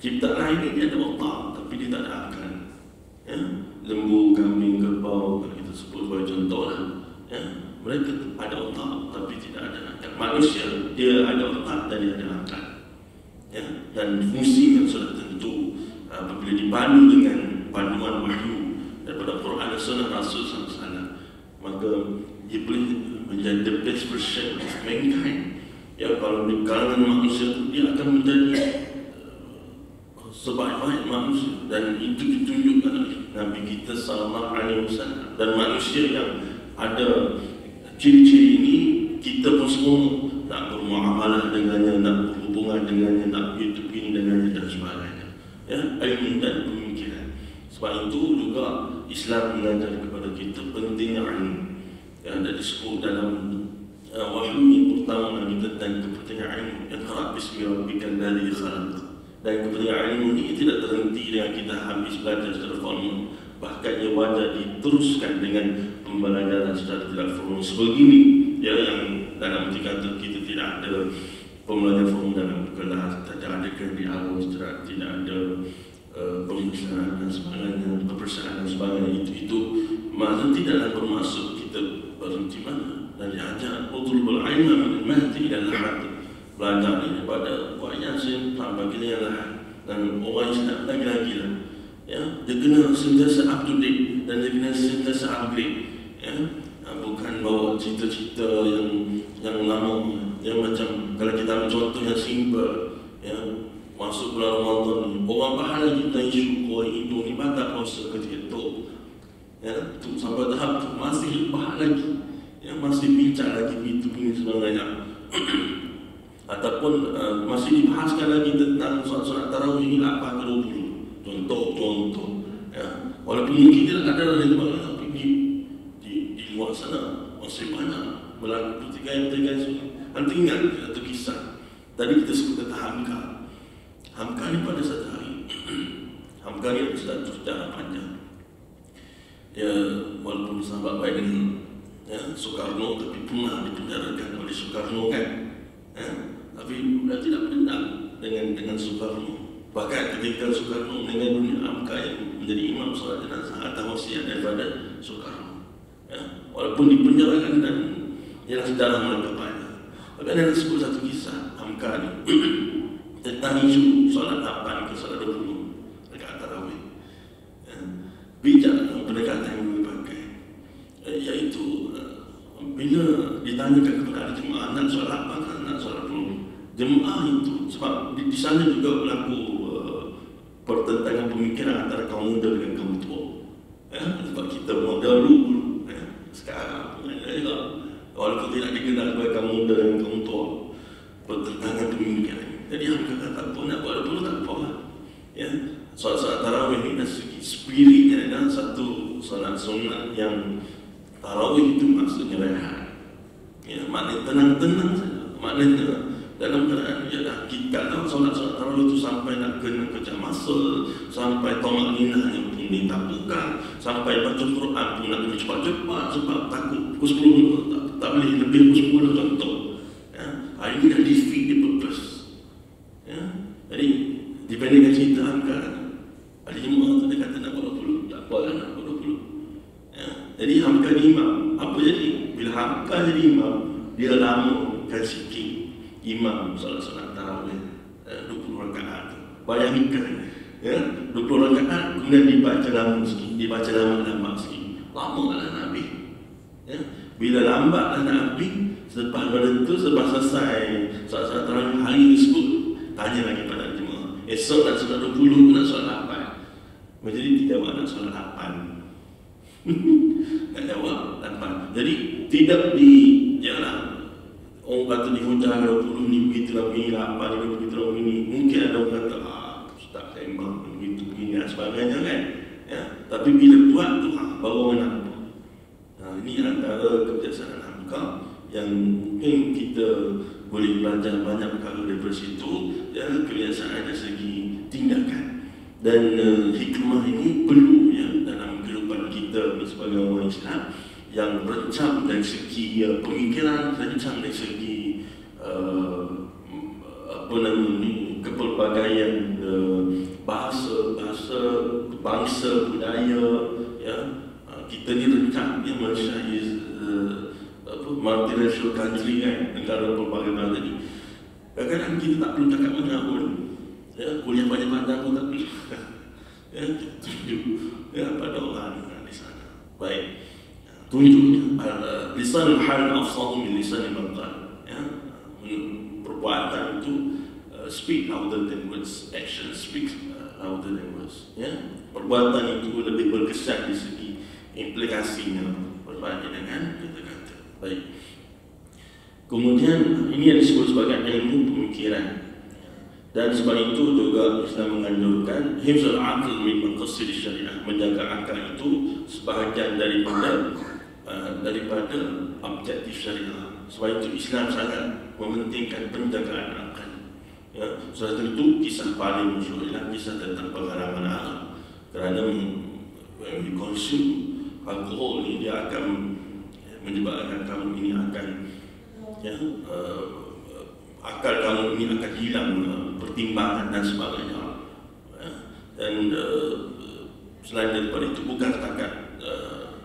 Ciptaan lain ini ada otak tapi dia tak ada akal. Ya, lembu, kambing, kerbau kalau kita sebut sebagai contoh lah. Ya, mereka ada otak tapi tidak ada akal. Manusia dia ada otak dan dia ada akal. Ya, dan fungsi yang sudah tentu apabila dipadu dengan panduan wahyu daripada Quran dan Sunnah Rasul SAW, maka dia boleh menjadi the best version of mankind. Ya, kalau di kalangan manusia dia akan menjadi sebaik-baik manusia, dan itu ditunjukkan oleh Nabi kita sallallahu alaihi wasallam. Dan manusia yang ada ciri-ciri ini, kita pun semua nak bermuamalah dengannya, nak berhubungan dengannya, nak begini dengannya dan sebagainya. Ya, ilmu dan pemikiran. Sebab itu juga Islam mengajar kepada kita pentingnya ilmu. Yang ada disebut dalam wahyu yang pertama Nabi tentang kepentingan ilmu. Iqra bismi rabbikal ladzi khalaq. Dan kepentingan ilmu ini tidak terhenti dengan kita habis belajar secara formal. Bahkan ia wajib diteruskan dengan pembelajaran secara tidak formal sebegini. Ya, yang dalam kata kita tidak ada pembelajaran formal dalam kelas, tidak ada kredi awal, tidak ada pemeriksaan dan sebagainya, pemeriksaan dan sebagainya. Itu maksudnya tidaklah bermaksud kita berhenti mana dan diajar utlubul ilma min al-mahdi ila al-lahad. Belajar daripada Puan Yasin sampai kini lah, dan orang Islam lagi-lagi lah. Ya, dia kena sentiasa up to date dan dia kena sentiasa upgrade. Ya, bukan bawa cerita-cerita yang lama. Ya, macam kalau kita ambil contoh yang simple, ya, masuk bulan Ramadan ni, orang pahala kita syukur hidup ni batal puasa ketika tu. Ya, tu sampai tahap tu masih lepas lagi. Ya, masih bincang lagi itu ini sebagainya. Ataupun masih dibahaskan lagi tentang solat tarawih ini 8 ke 20. Contoh. Ya, walaupun mungkin tidak ada dalam tempat, tapi di luar sana masih banyak berlaku pertikaian semua. Nanti ingat satu kisah. Tadi kita sebut tentang Hamka ni pada satu hari. Hamka ni ada satu sejarah panjang. Dia walaupun sahabat baik dengan Soekarno, tapi pernah dipenjarakan oleh Soekarno kan. Ya, tapi dia tidak berdendam dengan Soekarno. Bahkan ketika Soekarno meninggal dunia, Hamka yang menjadi imam solat jenazah atau wasiat daripada Soekarno. Ya, walaupun dipenjarakan dan ialah sejarah mereka banyak. Tapi ada sebut satu kisah Hamka ni tentang isu solat 8 ke solat 20 dekat tarawih. Ya, bijak pendekatan yang dipakai, iaitu bila ditanyakan kepada ahli jemaah nak solat 8 kan nak solat 20, jemaah itu sebab di sana juga berlaku pertentangan pemikiran antara kaum muda dengan kaum tua. Ya, sebab kita modal dulu, ya, sekarang juga walaupun tidak dikenal sebagai kaum muda dengan kaum tua, pertentangan pemikiran. Jadi yang kata tak apa, nak buat dulu tak apa lah. Ya, solat tarawih ini dari segi spiritnya adalah satu solat sunat yang tarawih itu maksudnya rehat. Ya, maknanya tenang-tenang saja. Maknanya dalam keadaan kalau solat-solat tarawih itu sampai nak kena kerja masa, sampai tomak ninahnya pun ditaklukkan, sampai baca Quran pun nak kena cepat-cepat sebab takut pukul 10 tak boleh lebih pukul 10 contoh. Ya, hari ini dah defeat di purpose. Ya, jadi dibandingkan cerita angkat, ada jemaah tu dia kata nak 20, tak apa lah nak 20. Ya, jadi hamka imam, apa jadi? Bila hamka jadi imam, dia lamakan sikit imam solat-solat tarawih 20 rakaat. Bayangkan, ya, 20 rakaat kemudian dibaca lama sikit, dibaca lama sikit. Lama lah nak habis. Ya, bila lambat lah nak habis, selepas pada itu, selepas selesai solat-solat tarawih hari tersebut, tanya lagi pada jemaah, esok nak solat 20, nak solat 8. Jadi tidak nak solat 8. Tak jawab 8. Jadi tidak yalah, orang kata dihujah 20 ni begitulah begini, 8 ni begitulah begini. Mungkin ada orang kata, Ustaz sembang begitu begini dan sebagainya kan. Ya, tapi bila buat tu baru orang nampak. Ini antara kebiasaan hamka yang mungkin kita boleh belajar banyak perkara daripada situ. Ya, kebiasaan dari segi tindakan. Dan hikmah ini perlu ya dalam kehidupan kita sebagai orang Islam yang rencang dari segi pemikiran, rencang dari segi kepelbagaian bahasa, bangsa, budaya. Ya, kita ni rencang ya, Malaysia is multiracial country kan, negara pelbagai bangsa ni. Kadang-kadang kita tak perlu cakap banyak pun. Ya, kuliah panjang-panjang pun tak perlu. Ya, tunjuk ya pada orang di sana. Baik. Tunjuk lisan hal afsahu min lisan maqal. Ya, perbuatan itu speak louder than words, action speaks louder than words. Ya, perbuatan itu lebih berkesan di segi implikasinya berbanding dengan kata-kata. Baik. Kemudian ini yang disebut sebagai ilmu pemikiran. Dan sebab itu juga Islam menganjurkan hifzul aql min maqasid syariah, menjaga akal itu sebahagian daripada objektif syariah. Sebab itu Islam sangat mementingkan penjagaan akal. Ya, sudah tentu kisah paling masyhur ialah kisah tentang pengharaman Arab. Kerana dikonsum alkohol ini dia akan menyebabkan kamu ini akan akal kamu ini akan hilang pertimbangan dan sebagainya. Dan selain daripada itu bukan setakat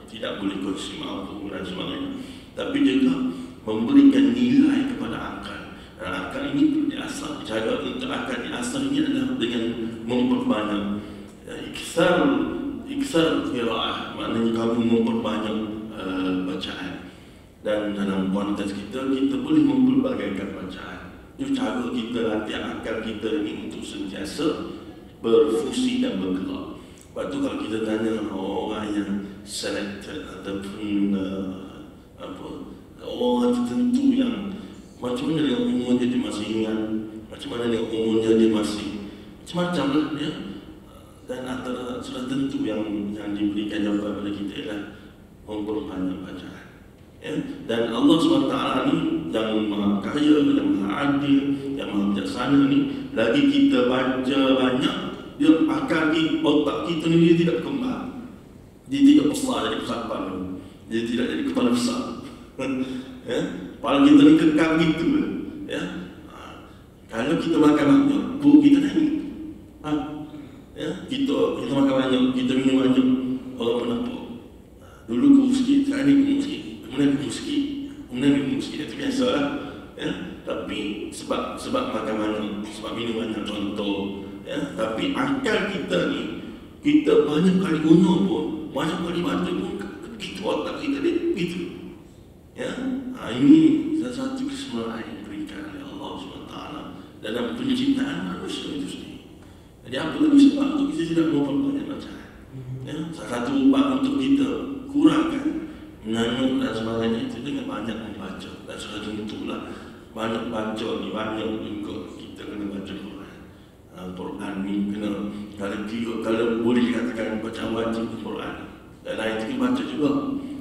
tidak boleh konsum alkohol dan sebagainya, tapi juga memberikan nilai kepada akal. Dan akal ini perlu diasah. Cara untuk akal diasah ini adalah dengan memperbanyak iksar qiraah, maknanya kamu memperbanyak bacaan. Dan dalam konteks kita boleh mempelbagaikan bacaan. Itu cara kita latih akal kita ini untuk sentiasa berfungsi dan bergerak. Sebab itu kalau kita tanya orang yang selected ataupun orang tertentu yang macam mana dia umurnya dia masih ingat, macam mana dia umurnya dia masih macam-macam lah ya. Dan antara sudah tentu yang diberikan jawapan kepada kita ialah memperbanyak bacaan. Ya? Dan Allah SWT ni yang maha kaya, yang maha adil, yang maha bijaksana ni, lagi kita baca banyak, dia akal kita, otak kita ni dia tidak berkembang. Dia tidak besar jadi pusat kepala. Dia tidak jadi kepala besar. Ya? Kepala kita ni kekal gitu. Ya? Kalau kita makan banyak, perut kita naik. Ya? Kita makan banyak, kita minum banyak, orang menampak. Dulu kurus sikit, sekarang ni kurus sikit. Kemudian minum sikit, itu biasalah. Ya? Tapi sebab makan banyak, sebab minum banyak contoh. Ya? Tapi akal kita ni, kita banyak kali guna pun, banyak kali baca pun, kita otak kita dia begitu. Ya? Ini salah satu kesempurnaan yang diberikan oleh Allah SWT dalam penciptaan manusia itu sendiri. Jadi apa lagi sebab untuk kita tidak memperbanyak bacaan. Ya? Salah satu ubah untuk kita kurangkan menanyuk dan sebagainya itu dengan banyak membaca. Dan sudah tentulah banyak baca ni, banyak juga kita kena baca Quran. Quran ni kena kalau boleh dikatakan bacaan wajib Quran. Dan lain kita baca juga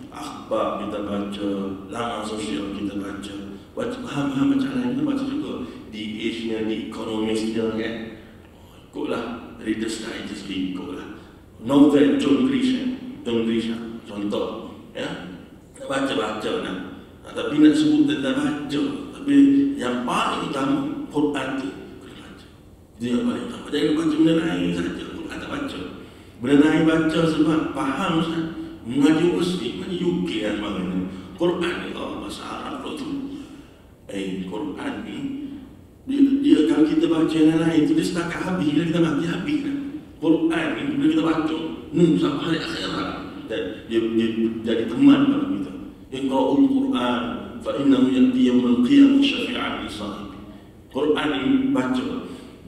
akhbar kita baca, laman sosial kita baca, bahan-bahan bacaan lain kita baca juga. di age-nya, di ekonomisnya kan. Ikutlah Reader's Digest, ikutlah novel John Grisham contoh ya, baca-baca nak. Tapi nak sebut tentang baca, tapi yang paling utama Quran tu kena baca. Itu yang paling utama. Jangan baca benda lain saja, Quran tak baca. Benda lain baca sebab faham Ustaz. Mengaji Muslim, mengaji UK kan bagaimana. Quran ni bahasa Arab tu. Quran ni dia kalau kita baca yang lain tu dia setakat habis, bila kita mati habis kan. Quran ni bila kita baca sampai hari akhirat, dan dia jadi teman dalam kita. Iqra'ul Quran fa innahu ya'ti yaumil qiyamah syafi'an li sahibi. Quran ni baca,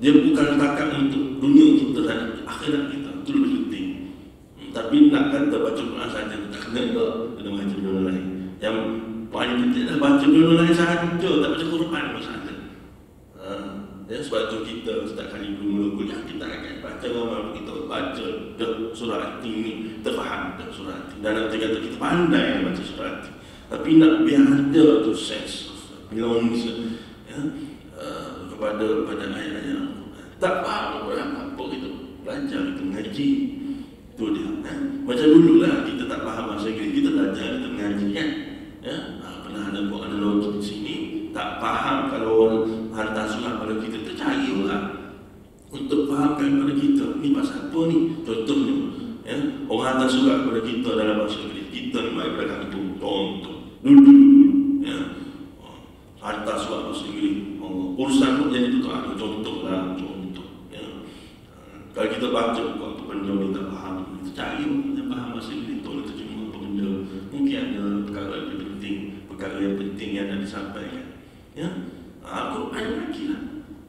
dia bukan setakat untuk dunia kita dan akhirat kita, itu lebih penting. Tapi nak kata baca Quran saja tak kena juga, kena baca benda lain. Yang paling penting adalah baca benda lain saja, tak baca Quran saja. Ya, sebab tu kita setiap kali mula kuliah kita akan baca ramai, kita baca surah ini, kita faham surah ini, dan nanti kata kita pandai baca surah ini. Tapi nak biar ada tu sense of belonging ya, kepada ayat-ayat. Tak faham apa kita belajar, kita mengaji. Itu dia. Macam dululah kita tak faham bahasa Inggeris, kita belajar, kita mengaji kan. Ya, pernah ada buat analogi di sini. Tak faham kalau orang hantar surat pada kita, tercayalah untuk fahamkan kepada kita ni pasal apa ni. Contohnya ya, orang hantar surat kepada kita dalam bahasa Inggeris, kita ni mai pada kampung contoh dulu ya, hantar surat bahasa Inggeris, urusan tu jadi tu ada contoh ya. Kalau kita baca apa benda kita faham, kita cari yang faham bahasa Inggeris, tolong terjemah apa benda, mungkin ada perkara yang penting yang nak disampaikan ya. Quran lagi lah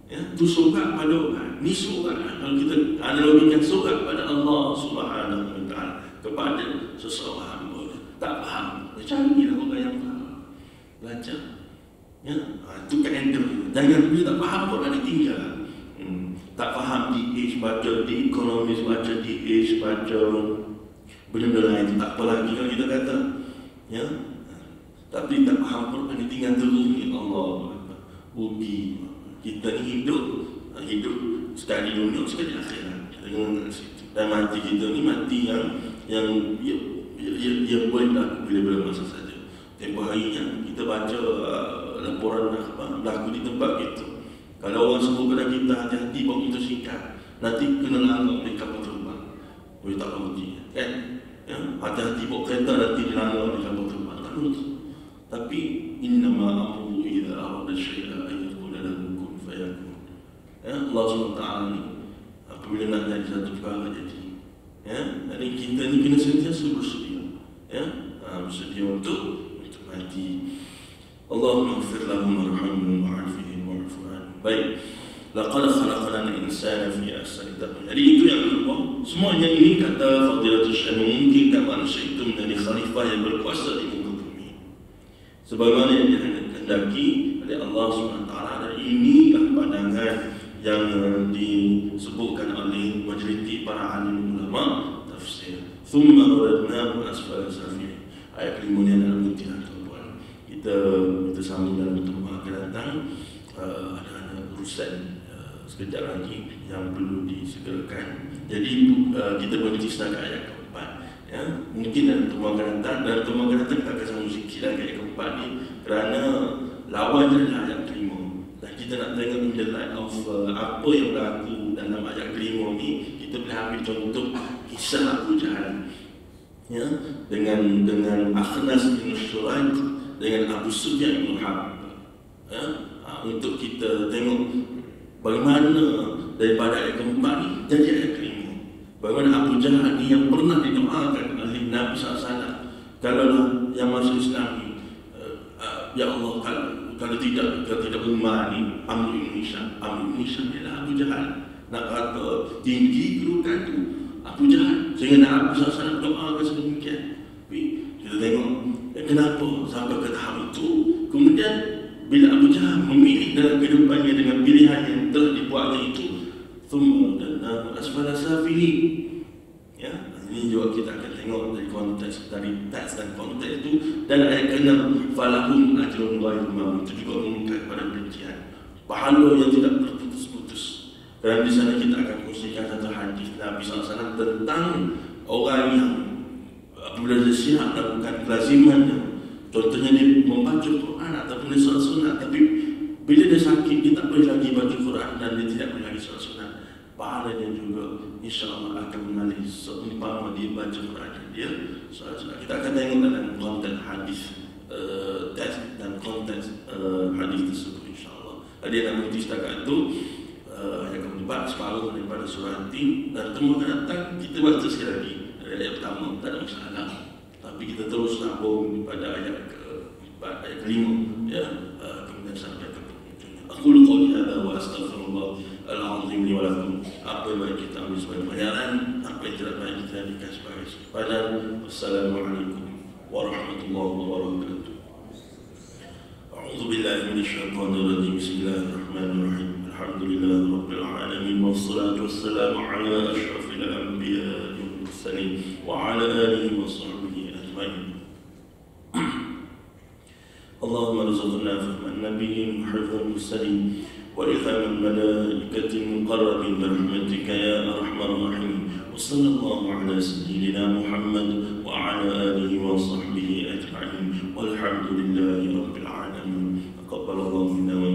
ya, tu surat pada orang ni, surat kalau kita analogikan surat pada Allah Subhanahu wa ta'ala kepada seseorang hamba. Tak faham, carilah orang yang faham, belajar ya. Itu kaedah. Jangan bila tak faham Quran ditinggal. Tak faham di age baca, di ekonomis baca, di age baca, benda lain tak apa lagi kalau kita kata ya. Tapi tak faham Quran ditinggal terus ni, Allah rugi. Kita ni hidup sekali dunia, sekali akhirat. Dan mati kita ni mati yang boleh berlaku bila-bila masa saja. Tempoh harinya kita baca laporan berlaku di tempat kita. Kalau orang sebut kepada kita hati-hati bawa kita singkat, nanti kena langgar oleh kapal terbang. Boleh tak rugi kan? Ya? Hati-hati bawa kereta, nanti dilanggar oleh kapal terbang. Tak lulus. Tapi innama amruhu idza arada syai'an an yaqula lahu kun fayakun. Ya, Allah SWT ni apabila nak jadi satu perkara jadi. Ya, jadi kita ni kena sentiasa bersedia. Ya, bersedia untuk mati. Allahumma ighfir lahum warhamhum wa'afihim wa'fu anhum. Baik. Laqad khalaqnal insana fi ahsani taqwim. Jadi itu yang kedua. Semuanya ini kata Fadilatul Syekh memungkinkan manusia itu menjadi khalifah yang berkuasa di muka bumi. Sebagaimana yang dikehendaki oleh Allah SWT, dan inilah pandangan yang disebutkan oleh majoriti para alim ulama tafsir. Thumma radadnahu asfala safilin. Ayat kelima ni adalah buktian tuan-tuan. Kita sambung dalam pertemuan akan datang. Ada urusan sekejap lagi yang perlu disegerakan. Jadi kita berhenti setakat ayat keempat. Ya, mungkin dalam pertemuan akan datang, kita akan sambung sikit lagi ayat keempat ni, kerana lawan adalah ayat kelima. Dan kita nak tengok in the light of apa yang berlaku dalam ayat kelima ni, kita boleh ambil contoh kisah Abu Jahal ya, dengan Akhnas bin Shuraik, dengan Abu Sufyan bin Harb ya, untuk kita tengok bagaimana daripada ayat keempat ni jadi ayat kelima. Bagaimana Abu Jahal ni yang pernah didoakan oleh Nabi SAW, kalau yang masuk Islam ni, ya Allah, kalau tidak beriman ni, Amr bin Hisham ialah Abu Jahal. Nak kata tinggi kedudukan tu Abu Jahal, sehingga Nabi SAW doakan sedemikian. Kita tengok kenapa sampai ke tahap itu. Kemudian bila Abu Jahal memilih dalam kehidupannya dengan pilihan yang telah dibuatnya itu, thumma radadnahu asfala safilin. Ya, ini juga kita akan tengok dari konteks, dari teks dan konteks itu. Dan ayat ke-6, falahum ajrun ghairu mamnun, itu juga mengungkap pada perincian pahala yang tidak terputus-putus. Dan di sana kita akan kongsikan satu hadis Nabi SAW tentang orang yang apabila dia siap lakukan kelazimannya, contohnya dia membaca Quran ataupun dia solat sunat, tapi bila dia sakit dia tak boleh lagi baca Quran dan dia tidak boleh lagi solat sunat, pahalanya juga insya-Allah akan mengalir seumpama dia baca Quran dan dia solat sunat. Kita akan tengok dalam konteks hadis teks dan konteks hadis tersebut insya-Allah. Ada yang nak mengerti setakat itu yang keempat separuh daripada surah Tin, dan temu akan datang kita baca sekali lagi dari ayat pertama, tak ada masalah, tapi kita terus sambung pada ayat ke-4, ayat ke-5 ya, kemudian sampai ke penghujungnya. Aqulu qouli hadza wa astaghfirullah al-azim li wa lakum. Apa yang kita ambil sebagai pelajaran, apa yang tidak baik kita jadikan sebagai simpanan. Wassalamualaikum warahmatullahi wabarakatuh. A'udzu billahi minasyaitonir rajim. Bismillahirrahmanirrahim. Alhamdulillah rabbil alamin wassalatu wassalamu ala asyrafil anbiya'i wal mursalin wa ala alihi wa sahbihi ajma'in. Allahumma rzuqna fahman nabiyyin wa hifdhal mursalin wa ilhamal malaikatil muqarrabin bi rahmatika ya arhamar rahimin. Wa sallallahu ala sayyidina Muhammad wa ala alihi wa sahbihi ajma'in. Walhamdulillahi rabbil alamin. Taqabbalallahu minna wa